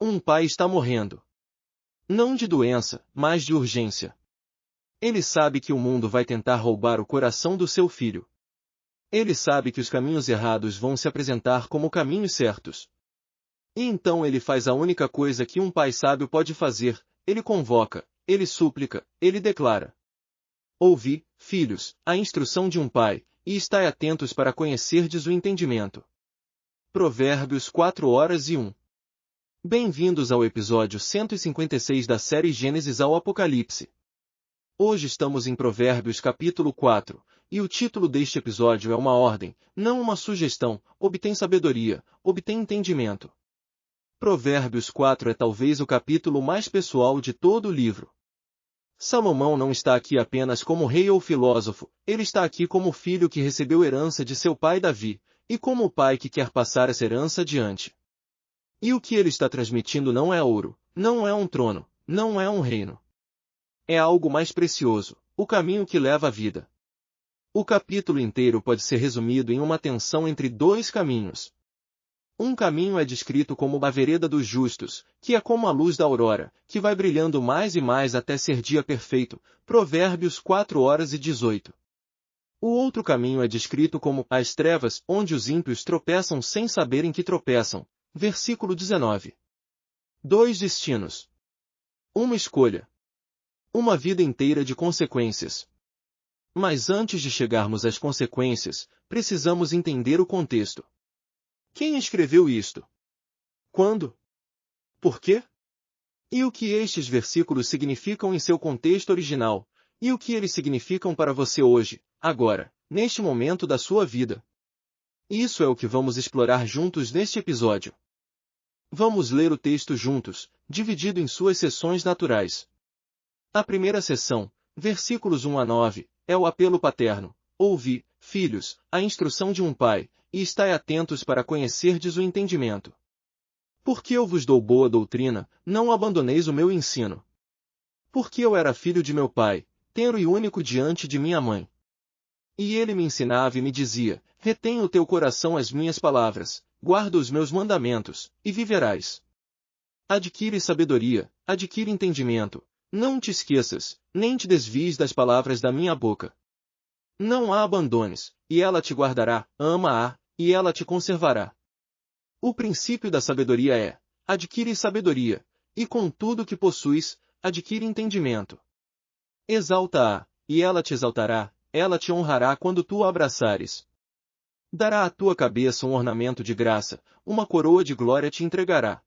Um pai está morrendo. Não de doença, mas de urgência. Ele sabe que o mundo vai tentar roubar o coração do seu filho. Ele sabe que os caminhos errados vão se apresentar como caminhos certos. E então ele faz a única coisa que um pai sábio pode fazer: ele convoca, ele súplica, ele declara. Ouvi, filhos, a instrução de um pai, e estai atentos para conhecerdes o entendimento. Provérbios 4:1. Bem-vindos ao episódio 156 da série Gênesis ao Apocalipse. Hoje estamos em Provérbios capítulo 4, e o título deste episódio é uma ordem, não uma sugestão: obtém sabedoria, obtém entendimento. Provérbios 4 é talvez o capítulo mais pessoal de todo o livro. Salomão não está aqui apenas como rei ou filósofo, ele está aqui como filho que recebeu herança de seu pai Davi, e como pai que quer passar essa herança adiante. E o que ele está transmitindo não é ouro, não é um trono, não é um reino. É algo mais precioso, o caminho que leva à vida. O capítulo inteiro pode ser resumido em uma tensão entre dois caminhos. Um caminho é descrito como a vereda dos justos, que é como a luz da aurora, que vai brilhando mais e mais até ser dia perfeito, Provérbios 4:18. O outro caminho é descrito como as trevas, onde os ímpios tropeçam sem saberem que tropeçam, versículo 19. Dois destinos. Uma escolha. Uma vida inteira de consequências. Mas antes de chegarmos às consequências, precisamos entender o contexto. Quem escreveu isto? Quando? Por quê? E o que estes versículos significam em seu contexto original, e o que eles significam para você hoje, agora, neste momento da sua vida? Isso é o que vamos explorar juntos neste episódio. Vamos ler o texto juntos, dividido em suas seções naturais. A primeira seção, versículos 1-9, é o apelo paterno: ouvi, filhos, a instrução de um pai, e estai atentos para conhecerdes o entendimento. Porque eu vos dou boa doutrina, não abandoneis o meu ensino. Porque eu era filho de meu pai, tenro e único diante de minha mãe. E ele me ensinava e me dizia: retém o teu coração as minhas palavras, guarda os meus mandamentos, e viverás. Adquire sabedoria, adquire entendimento, não te esqueças, nem te desvies das palavras da minha boca. Não a abandones, e ela te guardará, ama-a, e ela te conservará. O princípio da sabedoria é: adquire sabedoria, e com tudo que possuis, adquire entendimento. Exalta-a, e ela te exaltará, ela te honrará quando tu a abraçares. Dará à tua cabeça um ornamento de graça, uma coroa de glória te entregará.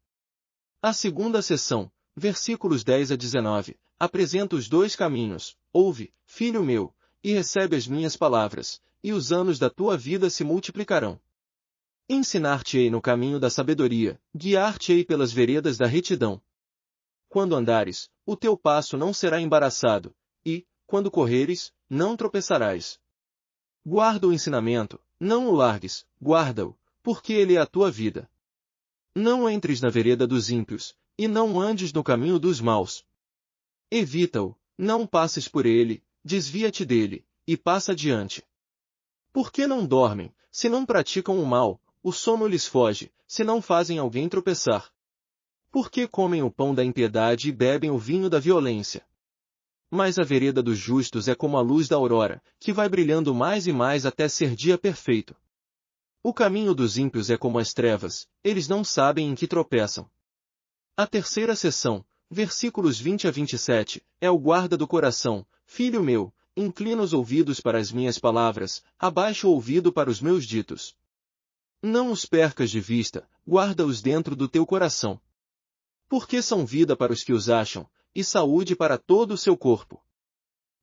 A segunda seção, versículos 10-19, apresenta os dois caminhos: ouve, filho meu, e recebe as minhas palavras, e os anos da tua vida se multiplicarão. Ensinar-te-ei no caminho da sabedoria, guiar-te-ei pelas veredas da retidão. Quando andares, o teu passo não será embaraçado, e, quando correres, não tropeçarás. Guarda o ensinamento, não o largues, guarda-o, porque ele é a tua vida. Não entres na vereda dos ímpios, e não andes no caminho dos maus. Evita-o, não passes por ele, desvia-te dele, e passa adiante. Porque não dormem, se não praticam o mal, o sono lhes foge, se não fazem alguém tropeçar. Porque comem o pão da impiedade e bebem o vinho da violência. Mas a vereda dos justos é como a luz da aurora, que vai brilhando mais e mais até ser dia perfeito. O caminho dos ímpios é como as trevas, eles não sabem em que tropeçam. A terceira seção, versículos 20-27, é o guarda do coração: filho meu, inclina os ouvidos para as minhas palavras, abaixa o ouvido para os meus ditos. Não os percas de vista, guarda-os dentro do teu coração. Porque são vida para os que os acham, e saúde para todo o seu corpo.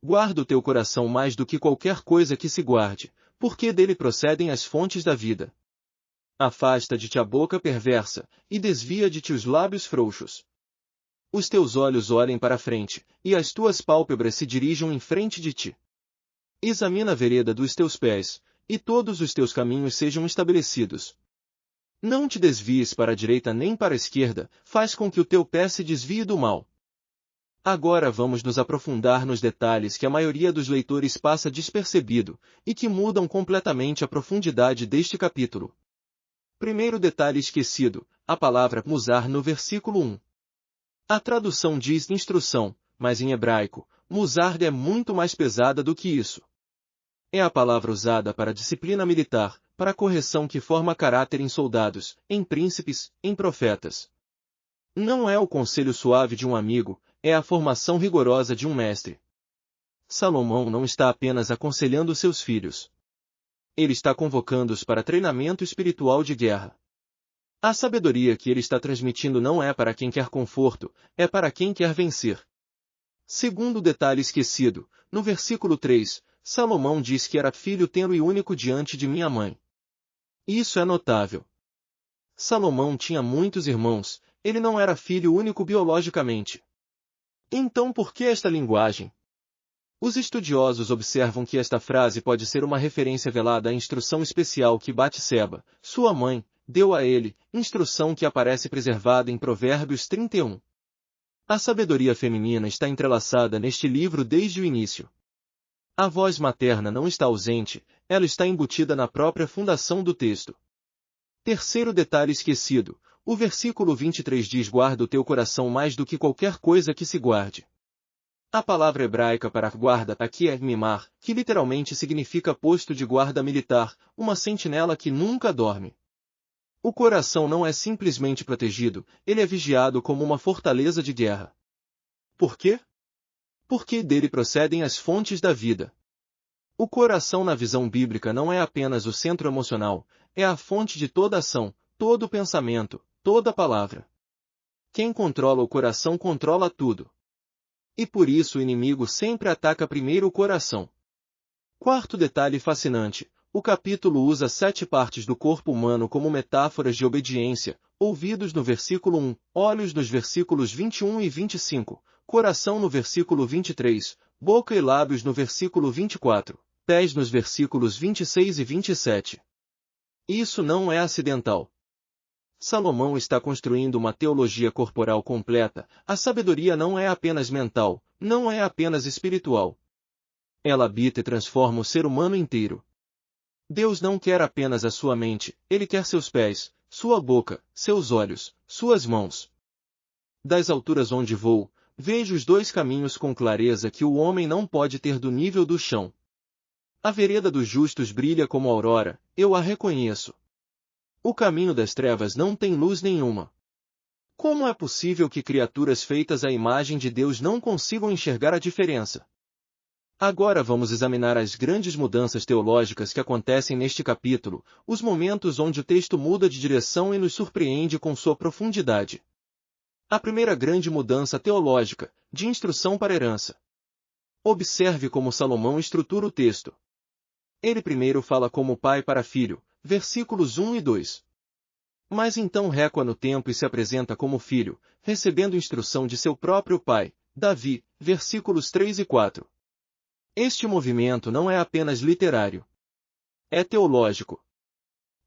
Guarda o teu coração mais do que qualquer coisa que se guarde, porque dele procedem as fontes da vida. Afasta de ti a boca perversa, e desvia de ti os lábios frouxos. Os teus olhos olhem para a frente, e as tuas pálpebras se dirijam em frente de ti. Examina a vereda dos teus pés, e todos os teus caminhos sejam estabelecidos. Não te desvies para a direita nem para a esquerda, faz com que o teu pé se desvie do mal. Agora vamos nos aprofundar nos detalhes que a maioria dos leitores passa despercebido, e que mudam completamente a profundidade deste capítulo. Primeiro detalhe esquecido: a palavra musar no versículo 1. A tradução diz instrução, mas em hebraico, musar é muito mais pesada do que isso. É a palavra usada para disciplina militar, para a correção que forma caráter em soldados, em príncipes, em profetas. Não é o conselho suave de um amigo, é a formação rigorosa de um mestre. Salomão não está apenas aconselhando seus filhos. Ele está convocando-os para treinamento espiritual de guerra. A sabedoria que ele está transmitindo não é para quem quer conforto, é para quem quer vencer. Segundo detalhe esquecido, no versículo 3, Salomão diz que era filho tenro e único diante de minha mãe. Isso é notável. Salomão tinha muitos irmãos, ele não era filho único biologicamente. Então por que esta linguagem? Os estudiosos observam que esta frase pode ser uma referência velada à instrução especial que Batseba, sua mãe, deu a ele, instrução que aparece preservada em Provérbios 31. A sabedoria feminina está entrelaçada neste livro desde o início. A voz materna não está ausente, ela está embutida na própria fundação do texto. Terceiro detalhe esquecido, o versículo 23 diz: guarda o teu coração mais do que qualquer coisa que se guarde. A palavra hebraica para guarda aqui é mimar, que literalmente significa posto de guarda militar, uma sentinela que nunca dorme. O coração não é simplesmente protegido, ele é vigiado como uma fortaleza de guerra. Por quê? Porque dele procedem as fontes da vida. O coração na visão bíblica não é apenas o centro emocional, é a fonte de toda ação, todo pensamento, toda palavra. Quem controla o coração controla tudo. E por isso o inimigo sempre ataca primeiro o coração. Quarto detalhe fascinante, o capítulo usa 7 partes do corpo humano como metáforas de obediência: ouvidos no versículo 1, olhos nos versículos 21 e 25, coração no versículo 23, boca e lábios no versículo 24, pés nos versículos 26 e 27. Isso não é acidental. Salomão está construindo uma teologia corporal completa. A sabedoria não é apenas mental, não é apenas espiritual. Ela habita e transforma o ser humano inteiro. Deus não quer apenas a sua mente, ele quer seus pés, sua boca, seus olhos, suas mãos. Das alturas onde vou, vejo os 2 caminhos com clareza que o homem não pode ter do nível do chão. A vereda dos justos brilha como a aurora, eu a reconheço. O caminho das trevas não tem luz nenhuma. Como é possível que criaturas feitas à imagem de Deus não consigam enxergar a diferença? Agora vamos examinar as grandes mudanças teológicas que acontecem neste capítulo, os momentos onde o texto muda de direção e nos surpreende com sua profundidade. A primeira grande mudança teológica, de instrução para herança. Observe como Salomão estrutura o texto. Ele primeiro fala como pai para filho, versículos 1 e 2. Mas então recua no tempo e se apresenta como filho, recebendo instrução de seu próprio pai, Davi, versículos 3 e 4. Este movimento não é apenas literário. É teológico.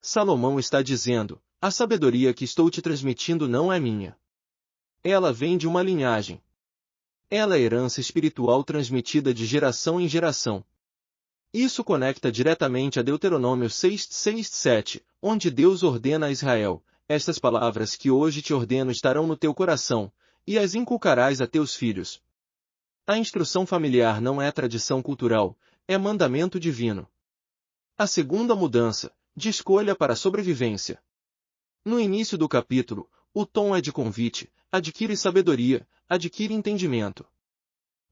Salomão está dizendo: a sabedoria que estou te transmitindo não é minha. Ela vem de uma linhagem. Ela é herança espiritual transmitida de geração em geração. Isso conecta diretamente a Deuteronômio 6:7, onde Deus ordena a Israel: estas palavras que hoje te ordeno estarão no teu coração, e as inculcarás a teus filhos. A instrução familiar não é tradição cultural, é mandamento divino. A segunda mudança, de escolha para a sobrevivência. No início do capítulo, o tom é de convite: adquire sabedoria, adquire entendimento.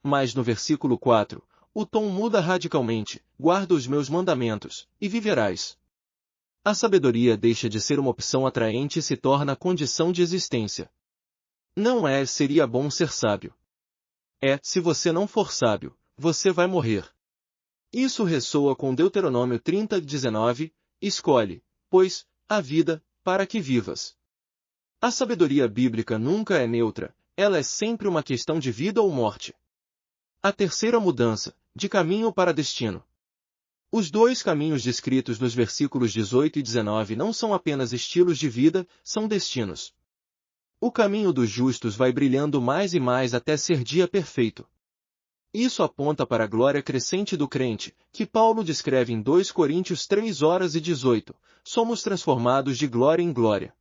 Mas no versículo 4, o tom muda radicalmente: guarda os meus mandamentos, e viverás. A sabedoria deixa de ser uma opção atraente e se torna condição de existência. Não é seria bom ser sábio. É, se você não for sábio, você vai morrer. Isso ressoa com Deuteronômio 30:19, escolhe, pois, a vida, para que vivas. A sabedoria bíblica nunca é neutra, ela é sempre uma questão de vida ou morte. A terceira mudança, de caminho para destino. Os 2 caminhos descritos nos versículos 18 e 19 não são apenas estilos de vida, são destinos. O caminho dos justos vai brilhando mais e mais até ser dia perfeito. Isso aponta para a glória crescente do crente, que Paulo descreve em 2 Coríntios 3:18, somos transformados de glória em glória.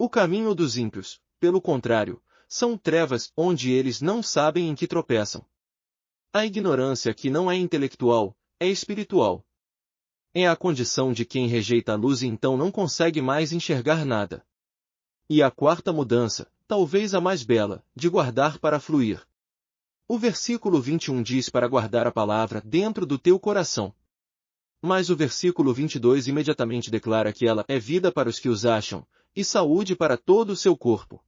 O caminho dos ímpios, pelo contrário, são trevas onde eles não sabem em que tropeçam. A ignorância que não é intelectual, é espiritual. É a condição de quem rejeita a luz e então não consegue mais enxergar nada. E a quarta mudança, talvez a mais bela, de guardar para fluir. O versículo 21 diz para guardar a palavra dentro do teu coração. Mas o versículo 22 imediatamente declara que ela é vida para os que os acham, e saúde para todo o seu corpo.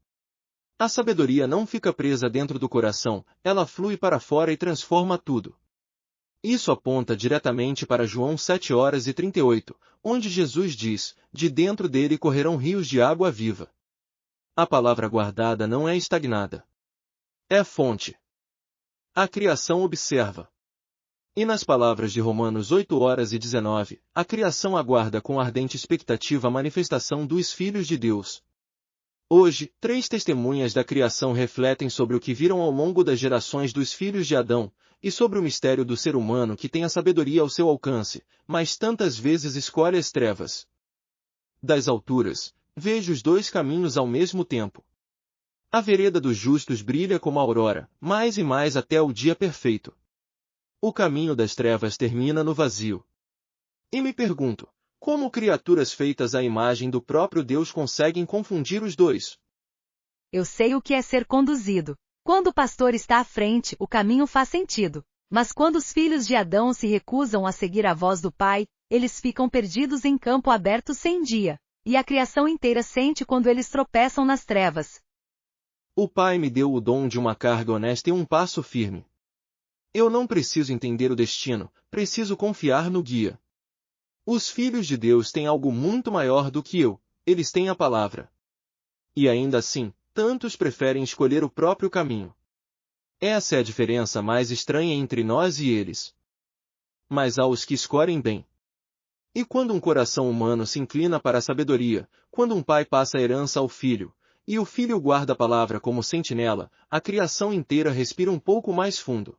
A sabedoria não fica presa dentro do coração, ela flui para fora e transforma tudo. Isso aponta diretamente para João 7:38, onde Jesus diz, de dentro dele correrão rios de água viva. A palavra guardada não é estagnada. É fonte. A criação observa. E nas palavras de Romanos 8:19, a criação aguarda com ardente expectativa a manifestação dos filhos de Deus. Hoje, 3 testemunhas da criação refletem sobre o que viram ao longo das gerações dos filhos de Adão, e sobre o mistério do ser humano que tem a sabedoria ao seu alcance, mas tantas vezes escolhe as trevas. Das alturas, vejo os 2 caminhos ao mesmo tempo. A vereda dos justos brilha como a aurora, mais e mais até o dia perfeito. O caminho das trevas termina no vazio. E me pergunto, como criaturas feitas à imagem do próprio Deus conseguem confundir os dois? Eu sei o que é ser conduzido. Quando o pastor está à frente, o caminho faz sentido. Mas quando os filhos de Adão se recusam a seguir a voz do Pai, eles ficam perdidos em campo aberto sem dia. E a criação inteira sente quando eles tropeçam nas trevas. O Pai me deu o dom de uma carga honesta e um passo firme. Eu não preciso entender o destino, preciso confiar no guia. Os filhos de Deus têm algo muito maior do que eu, eles têm a palavra. E ainda assim, tantos preferem escolher o próprio caminho. Essa é a diferença mais estranha entre nós e eles. Mas há os que escolhem bem. E quando um coração humano se inclina para a sabedoria, quando um pai passa a herança ao filho, e o filho guarda a palavra como sentinela, a criação inteira respira um pouco mais fundo.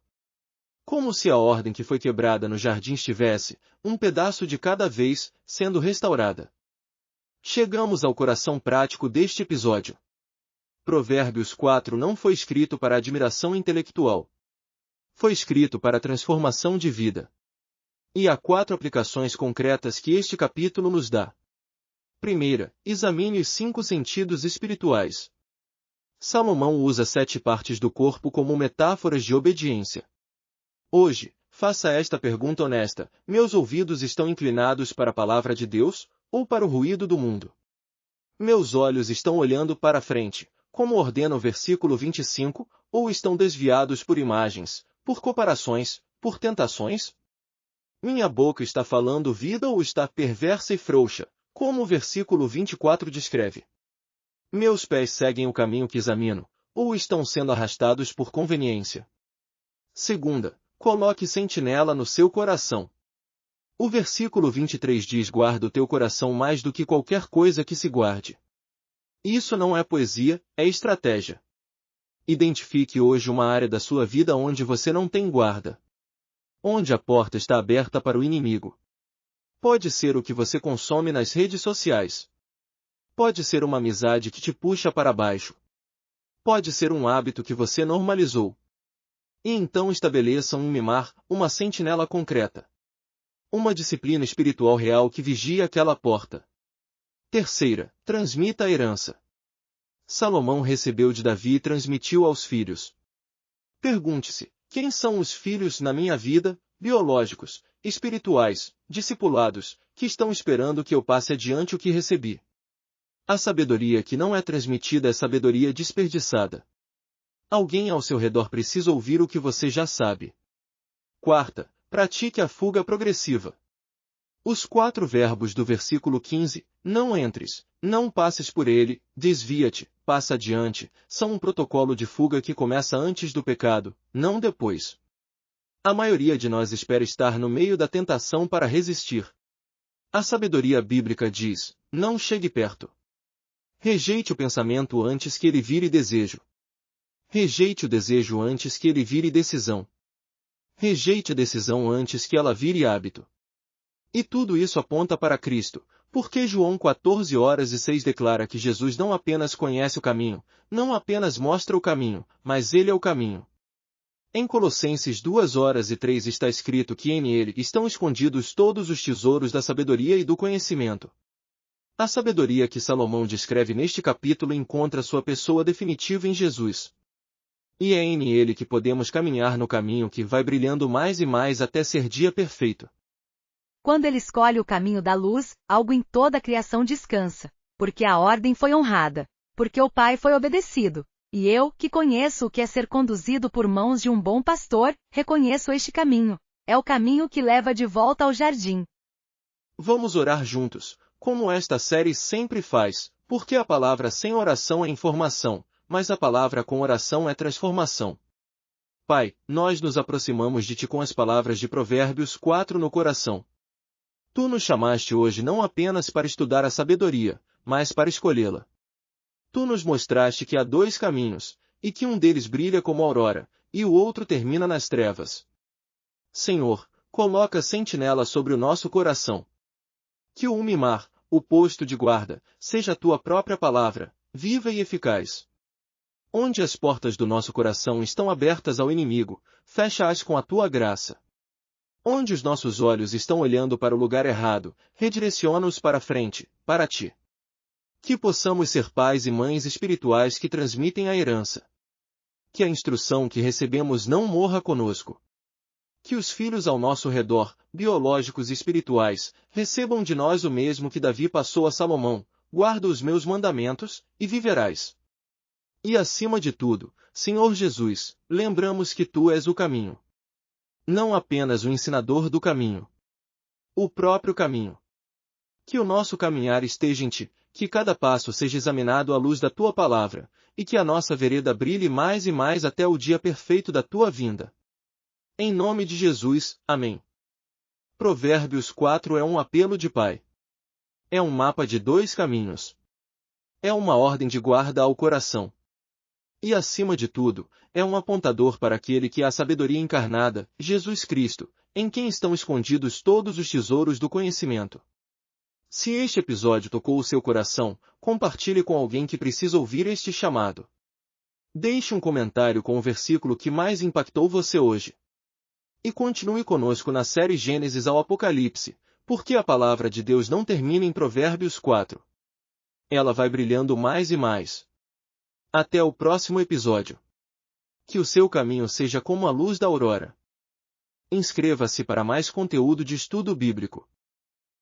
Como se a ordem que foi quebrada no jardim estivesse, um pedaço de cada vez, sendo restaurada. Chegamos ao coração prático deste episódio. Provérbios 4 não foi escrito para admiração intelectual. Foi escrito para transformação de vida. E há 4 aplicações concretas que este capítulo nos dá. Primeira, examine os 5 sentidos espirituais. Salomão usa 7 partes do corpo como metáforas de obediência. Hoje, faça esta pergunta honesta: meus ouvidos estão inclinados para a palavra de Deus, ou para o ruído do mundo? Meus olhos estão olhando para a frente, como ordena o versículo 25, ou estão desviados por imagens, por comparações, por tentações? Minha boca está falando vida ou está perversa e frouxa, como o versículo 24 descreve? Meus pés seguem o caminho que examino, ou estão sendo arrastados por conveniência? Segunda, coloque sentinela no seu coração. O versículo 23 diz: guarda o teu coração mais do que qualquer coisa que se guarde. Isso não é poesia, é estratégia. Identifique hoje uma área da sua vida onde você não tem guarda. Onde a porta está aberta para o inimigo. Pode ser o que você consome nas redes sociais. Pode ser uma amizade que te puxa para baixo. Pode ser um hábito que você normalizou. E então estabeleça um mimar, uma sentinela concreta. Uma disciplina espiritual real que vigia aquela porta. Terceira, transmita a herança. Salomão recebeu de Davi e transmitiu aos filhos. Pergunte-se, quem são os filhos na minha vida, biológicos, espirituais, discipulados, que estão esperando que eu passe adiante o que recebi? A sabedoria que não é transmitida é sabedoria desperdiçada. Alguém ao seu redor precisa ouvir o que você já sabe. Quarta, pratique a fuga progressiva. Os 4 verbos do versículo 15, não entres, não passes por ele, desvia-te, passa adiante, são um protocolo de fuga que começa antes do pecado, não depois. A maioria de nós espera estar no meio da tentação para resistir. A sabedoria bíblica diz: não chegue perto. Rejeite o pensamento antes que ele vire desejo. Rejeite o desejo antes que ele vire decisão. Rejeite a decisão antes que ela vire hábito. E tudo isso aponta para Cristo, Porque João 14:6 declara que Jesus não apenas conhece o caminho, não apenas mostra o caminho, mas ele é o caminho. Em Colossenses 2:3 está escrito que nele estão escondidos todos os tesouros da sabedoria e do conhecimento. A sabedoria que Salomão descreve neste capítulo encontra sua pessoa definitiva em Jesus. E é nele que podemos caminhar no caminho que vai brilhando mais e mais até ser dia perfeito. Quando ele escolhe o caminho da luz, algo em toda a criação descansa, porque a ordem foi honrada, porque o Pai foi obedecido. E eu, que conheço o que é ser conduzido por mãos de um bom pastor, reconheço este caminho. É o caminho que leva de volta ao jardim. Vamos orar juntos, como esta série sempre faz, porque a palavra sem oração é informação, mas a palavra com oração é transformação. Pai, nós nos aproximamos de Ti com as palavras de Provérbios 4 no coração. Tu nos chamaste hoje não apenas para estudar a sabedoria, mas para escolhê-la. Tu nos mostraste que há dois caminhos, e que um deles brilha como a aurora, e o outro termina nas trevas. Senhor, coloca sentinela sobre o nosso coração. Que o umimar, o posto de guarda, seja a Tua própria palavra, viva e eficaz. Onde as portas do nosso coração estão abertas ao inimigo, fecha-as com a Tua graça. Onde os nossos olhos estão olhando para o lugar errado, redireciona-os para frente, para Ti. Que possamos ser pais e mães espirituais que transmitem a herança. Que a instrução que recebemos não morra conosco. Que os filhos ao nosso redor, biológicos e espirituais, recebam de nós o mesmo que Davi passou a Salomão: guarda os meus mandamentos, e viverás. E acima de tudo, Senhor Jesus, lembramos que Tu és o caminho. Não apenas o ensinador do caminho. O próprio caminho. Que o nosso caminhar esteja em Ti, que cada passo seja examinado à luz da Tua palavra, e que a nossa vereda brilhe mais e mais até o dia perfeito da Tua vinda. Em nome de Jesus, amém. Provérbios 4 é um apelo de Pai. É um mapa de dois caminhos. É uma ordem de guarda ao coração. E acima de tudo, é um apontador para aquele que é a sabedoria encarnada, Jesus Cristo, em quem estão escondidos todos os tesouros do conhecimento. Se este episódio tocou o seu coração, compartilhe com alguém que precisa ouvir este chamado. Deixe um comentário com o versículo que mais impactou você hoje. E continue conosco na série Gênesis ao Apocalipse, porque a palavra de Deus não termina em Provérbios 4. Ela vai brilhando mais e mais. Até o próximo episódio. Que o seu caminho seja como a luz da aurora. Inscreva-se para mais conteúdo de estudo bíblico.